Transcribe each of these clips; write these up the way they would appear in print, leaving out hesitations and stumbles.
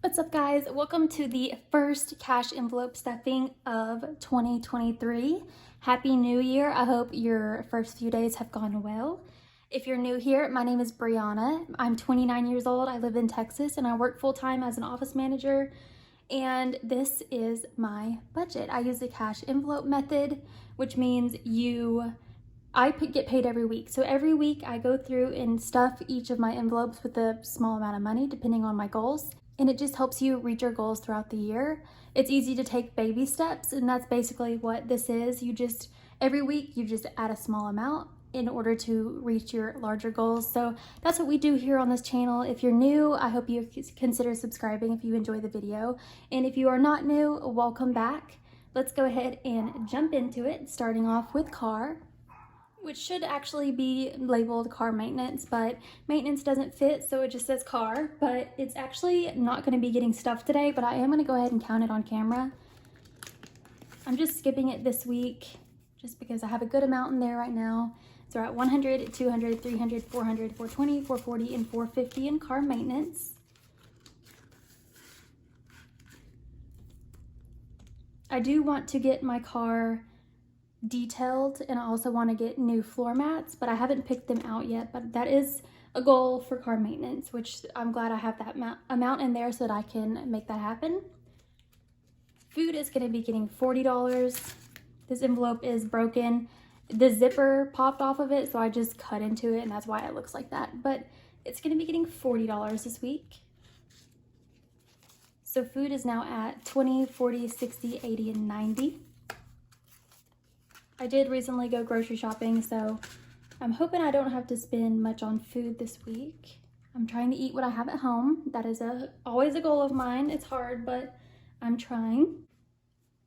What's up, guys? Welcome to the first cash envelope stuffing of 2023. Happy New Year. I hope your first few days have gone well. If you're new here, my name is Brianna. I'm 29 years old. I live in Texas and I work full-time as an office manager. And this is my budget. I use the cash envelope method, which means I get paid every week. So every week I go through and stuff each of my envelopes with a small amount of money depending on my goals. And it just helps you reach your goals throughout the year. It's easy to take baby steps, and that's basically what this is. Every week you just add a small amount in order to reach your larger goals. So that's what we do here on this channel. If you're new, I hope you consider subscribing if you enjoy the video. And if you are not new, welcome back. Let's go ahead and jump into it, starting off with car, which should actually be labeled car maintenance, but maintenance doesn't fit, so it just says car. But it's actually not gonna be getting stuffed today, but I am gonna go ahead and count it on camera. I'm just skipping it this week just because I have a good amount in there right now. So we're at 100, 200, 300, 400, 420, 440, and 450 in car maintenance. I do want to get my car detailed, and I also want to get new floor mats, but I haven't picked them out yet. But that is a goal for car maintenance, which I'm glad I have that amount in there so that I can make that happen. Food is going to be getting $40. This envelope is broken. The zipper popped off of it, so I just cut into it, and that's why it looks like that. But it's going to be getting $40 this week. So food is now at 20, 40, 60, 80, and 90. I did recently go grocery shopping, so I'm hoping I don't have to spend much on food this week. I'm trying to eat what I have at home. That is always a goal of mine. It's hard, but I'm trying.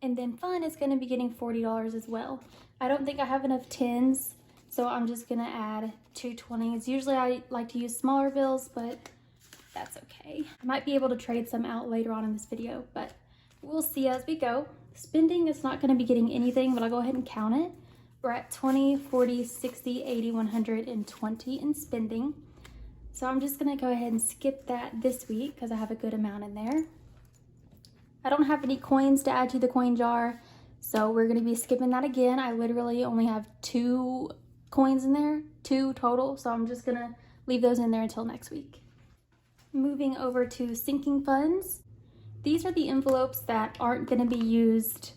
And then fun is going to be getting $40 as well. I don't think I have enough 10s, so I'm just going to add 2 20s. Usually I like to use smaller bills, but that's okay. I might be able to trade some out later on in this video, but we'll see as we go. Spending is not going to be getting anything, but I'll go ahead and count it. We're at 20, 40, 60, 80, 100, and 20 in spending. So I'm just going to go ahead and skip that this week because I have a good amount in there. I don't have any coins to add to the coin jar, so we're going to be skipping that again. I literally only have 2 coins in there, 2 total, so I'm just going to leave those in there until next week. Moving over to sinking funds. These are the envelopes that aren't going to be used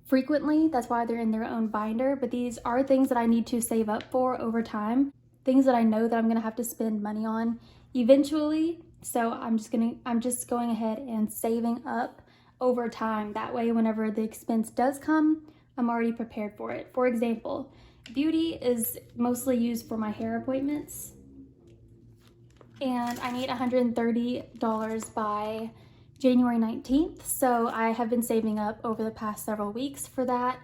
frequently. That's why they're in their own binder. But these are things that I need to save up for over time. Things that I know that I'm going to have to spend money on eventually. So I'm just going ahead and saving up over time. That way, whenever the expense does come, I'm already prepared for it. For example, beauty is mostly used for my hair appointments. And I need $130 by January 19th, so I have been saving up over the past several weeks for that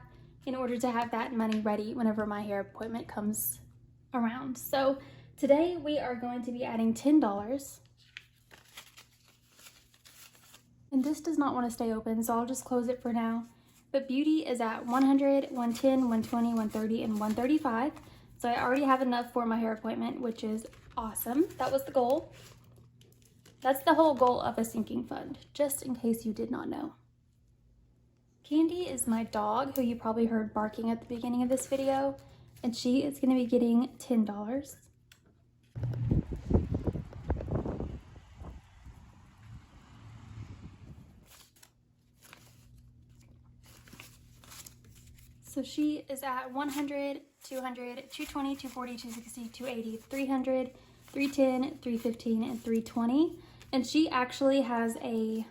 in order to have that money ready whenever my hair appointment comes around. So today we are going to be adding $10, and this does not want to stay open, so I'll just close it for now. But beauty is at 100, 110, 120, 130, and 135, so I already have enough for my hair appointment, which is awesome. That was the goal. That's the whole goal of a sinking fund, just in case you did not know. Candy is my dog, who you probably heard barking at the beginning of this video, and she is going to be getting $10. So she is at 100, 200, 220, 240, 260, 280, 300, 310, 315, and 320. And she actually has a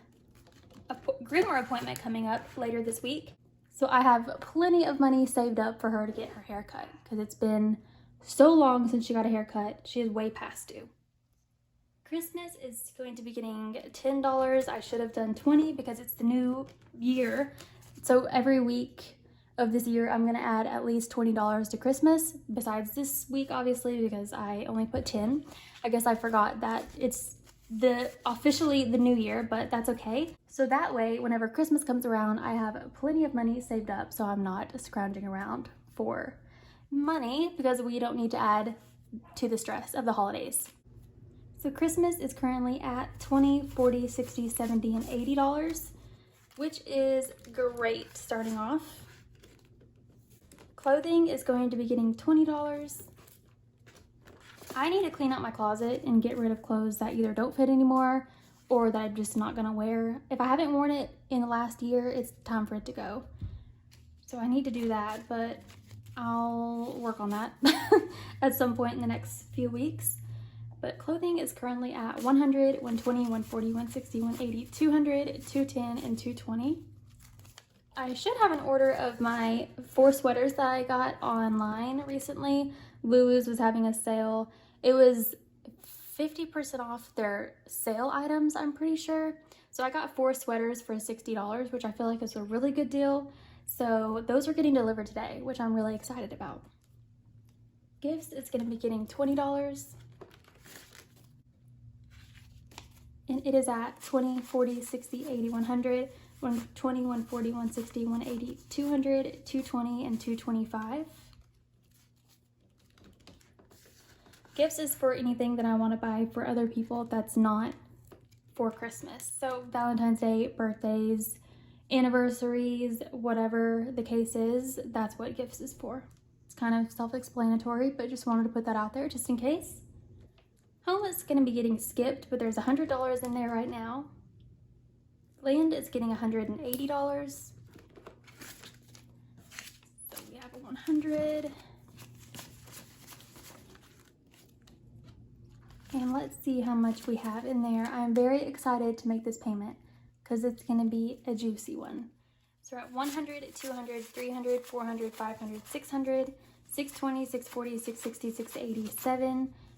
groomer appointment coming up later this week. So I have plenty of money saved up for her to get her hair cut because it's been so long since she got a haircut. She is way past due. Christmas is going to be getting $10. I should have done 20 because it's the new year. So every week of this year, I'm gonna add at least $20 to Christmas, besides this week, obviously, because I only put 10. I guess I forgot that it's officially the new year, but that's okay. So that way, whenever Christmas comes around, I have plenty of money saved up, so I'm not scrounging around for money because we don't need to add to the stress of the holidays. So Christmas is currently at $20, $40, $60, $70, and $80, which is great starting off. Clothing is going to be getting $20. I need to clean out my closet and get rid of clothes that either don't fit anymore or that I'm just not gonna wear. If I haven't worn it in the last year, it's time for it to go. So I need to do that, but I'll work on that at some point in the next few weeks. But clothing is currently at $100, $120, $140, $160, $180, $200, $210, and $220. I should have an order of my 4 sweaters that I got online recently. Lulu's was having a sale. It was 50% off their sale items, I'm pretty sure. So I got 4 sweaters for $60, which I feel like is a really good deal. So those are getting delivered today, which I'm really excited about. Gifts is going to be getting $20. And it is at $20, $40, $60, $80, $100, $120, $140, $160, $180, $200, $220, and $225. Gifts is for anything that I want to buy for other people that's not for Christmas. So Valentine's Day, birthdays, anniversaries, whatever the case is, that's what gifts is for. It's kind of self-explanatory, but just wanted to put that out there just in case. Home is going to be getting skipped, but there's $100 in there right now. Land is getting $180. So we have a $100. And let's see how much we have in there. I'm very excited to make this payment because it's going to be a juicy one. So we're at 100, 200, 300, 400, 500, 600, 620, 640, 660, 680,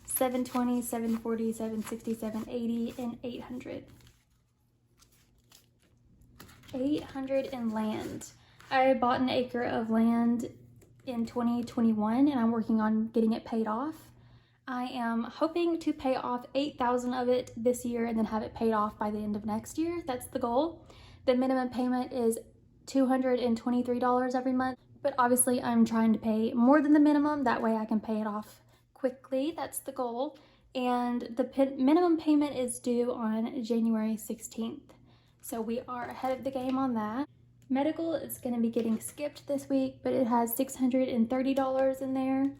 720, 740, 760, 780, and 800. 800 in land. I bought an acre of land in 2021 and I'm working on getting it paid off. I am hoping to pay off 8,000 of it this year and then have it paid off by the end of next year. That's the goal. The minimum payment is $223 every month, but obviously I'm trying to pay more than the minimum. That way I can pay it off quickly. That's the goal. And the minimum payment is due on January 16th. So we are ahead of the game on that. Medical is going to be getting skipped this week, but it has $630 in there.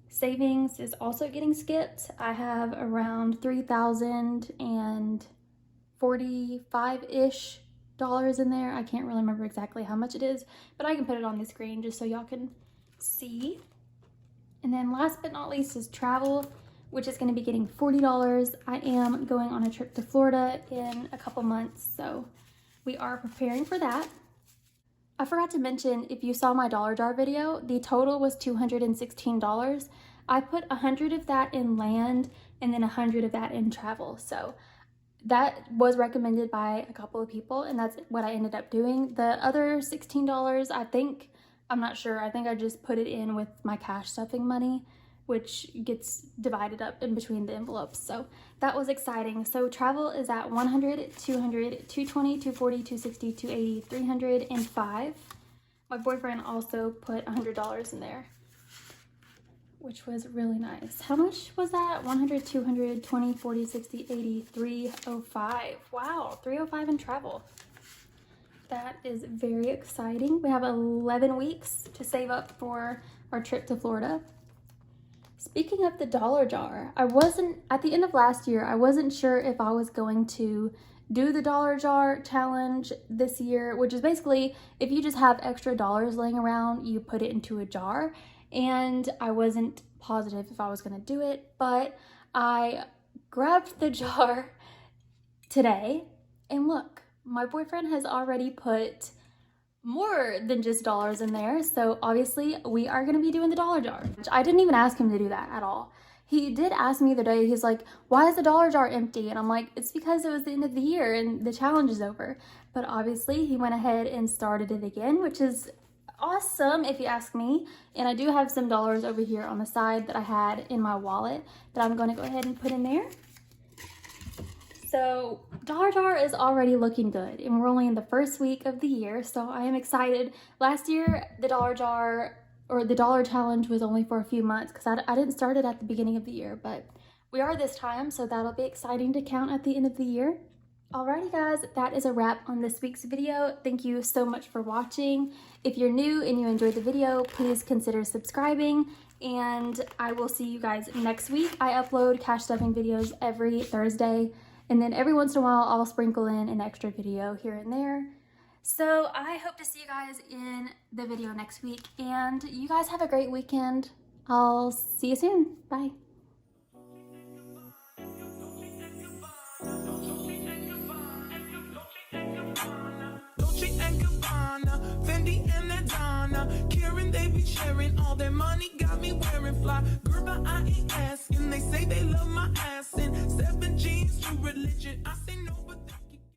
Savings is also getting skipped. I have around $3,045-ish in there. I can't really remember exactly how much it is, but I can put it on the screen just so y'all can see. And then last but not least is travel, which is going to be getting $40. I am going on a trip to Florida in a couple months, so we are preparing for that. I forgot to mention, if you saw my dollar jar video, the total was $216. I put 100 of that in land and then 100 of that in travel. So that was recommended by a couple of people and that's what I ended up doing. The other $16, I'm not sure, I think I just put it in with my cash stuffing money, which gets divided up in between the envelopes. So that was exciting. So travel is at 100, 200, 220, 240, 260, 280, 305. My boyfriend also put $100 in there, which was really nice. How much was that? 100, 200, 20, 40, 60, 80, 305. Wow, 305 in travel. That is very exciting. We have 11 weeks to save up for our trip to Florida. Speaking of the dollar jar, at the end of last year, I wasn't sure if I was going to do the dollar jar challenge this year, which is basically if you just have extra dollars laying around, you put it into a jar. And I wasn't positive if I was going to do it, but I grabbed the jar today and look, my boyfriend has already put more than just dollars in there. So obviously we are going to be doing the dollar jar. I didn't even ask him to do that at all. He did ask me the other day, he's like, why is the dollar jar empty? And I'm like, it's because it was the end of the year and the challenge is over. But obviously he went ahead and started it again, which is awesome if you ask me. And I do have some dollars over here on the side that I had in my wallet that I'm going to go ahead and put in there. So dollar jar is already looking good and we're only in the first week of the year, so I am excited. Last year the dollar jar or the dollar challenge was only for a few months because I didn't start it at the beginning of the year, but We are this time, so that'll be exciting to count at the end of the year. Alrighty guys, that is a wrap on this week's video. Thank you so much for watching. If you're new and you enjoyed the video, please consider subscribing, and I will see you guys next week. I upload cash stuffing videos every Thursday, and then every once in a while I'll sprinkle in an extra video here and there. So I hope to see you guys in the video next week, and you guys have a great weekend. I'll see you soon. Bye. Karen, they be sharing all their money, got me wearing fly. Girl, but I ain't asking. They say they love my ass in 7 jeans, true religion. I say no.